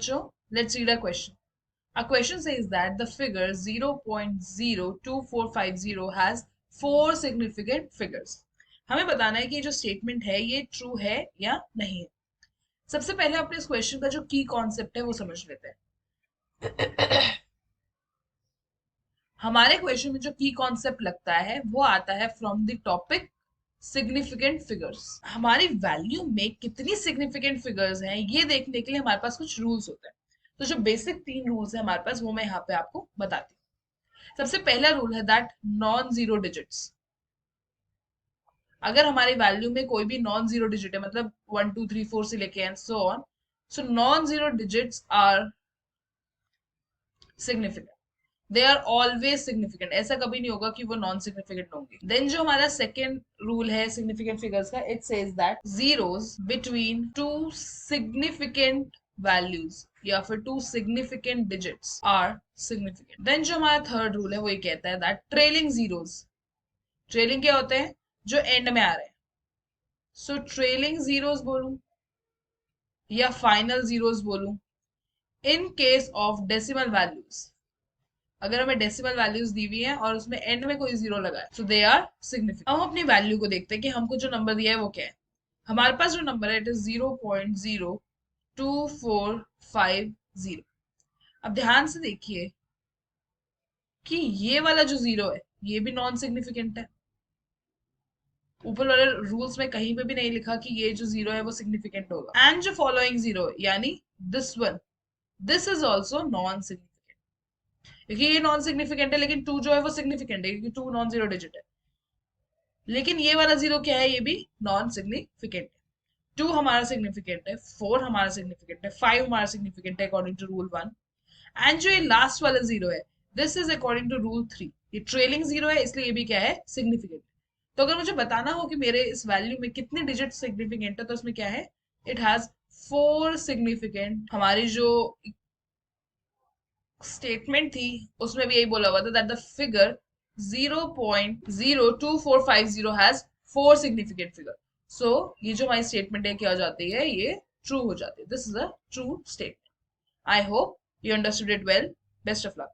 So let's read a question. A question says that the figure 0.02450 has 4 significant figures. हमें बताना है कि ये जो स्टेटमेंट है ये ट्रू है या नहीं है. सबसे पहले अपने इस क्वेश्चन का जो की कॉन्सेप्ट है वो समझ लेते हैं. हमारे क्वेश्चन में जो की कॉन्सेप्ट लगता है वो आता है from the topic significant figures. हमारी वैल्यू में कितनी सिग्निफिकेंट फिगर्स हैं ये देखने के लिए हमारे पास कुछ रूल्स होते हैं. तो जो बेसिक 3 रूल्स है हमारे पास वो मैं यहाँ पे आपको बताती हूँ. सबसे पहला रूल है दैट नॉन जीरो डिजिट्स. अगर हमारी वैल्यू में कोई भी नॉन जीरो डिजिट है मतलब 1 2 3 4 से लेके and so on, so non zero digits are significant. They are always significant. ऐसा कभी नहीं होगा कि वो नॉन सिग्निफिकेंट होंगे. देन जो हमारा सेकेंड रूल है सिग्निफिकेंट फिगर्स का, it says that zeros between two significant values या फिर two significant digits are significant. Then जो हमारा थर्ड रूल है वो ये कहता है दैट ट्रेलिंग जीरोस. ट्रेलिंग क्या होते हैं? जो एंड में आ रहे हैं. सो ट्रेलिंग जीरोस बोलूं या फाइनल जीरोस बोलूं, in case of decimal values, अगर हमें डेसिमल वैल्यूज दी हुई है और उसमें एंड में कोई जीरो लगा है, सो दे आर सिग्निफिकेंट. अब हम अपनी वैल्यू को देखते हैं कि हमको जो नंबर दिया है वो क्या है. हमारे पास जो नंबर है इट इज 0.02450. अब ध्यान से देखिए कि ये वाला जो जीरो है ये भी नॉन सिग्निफिकेंट है. ऊपर वाले रूल्स में कहीं पे भी नहीं लिखा कि ये जो जीरो है वो सिग्निफिकेंट होगा. एंड जो फॉलोइंग जीरो है यानी this one, this is also non significant. क्योंकि ये नॉन सिग्निफिकेंट है लेकिन 2 जो है वो सिग्निफिकेंट है क्योंकि 2 नॉन जीरो डिजिट है. लेकिन ये वाला जीरो क्या है? ये भी नॉन सिग्निफिकेंट है. 2 हमारा सिग्निफिकेंट है, 4 हमारा सिग्निफिकेंट है, 5 हमारा सिग्निफिकेंट है अकॉर्डिंग टू रूल 1. एंड जो ये लास्ट वाला जीरो है this is according to rule 3. ये ट्रेलिंग जीरो है इसलिए ये भी क्या है? सिग्निफिकेंट. तो अगर मुझे बताना हो कि मेरे इस वैल्यू में कितने डिजिट सिग्निफिकेंट है तो इसमें क्या है? It has 4 significant. हमारी जो स्टेटमेंट थी उसमें भी यही बोला हुआ था that the figure 0.02450 has 4 significant figure. So ये जो हमारी स्टेटमेंट है क्या हो जाती है? ये ट्रू हो जाती है. This is a true statement. I hope you understood it well. Best of luck.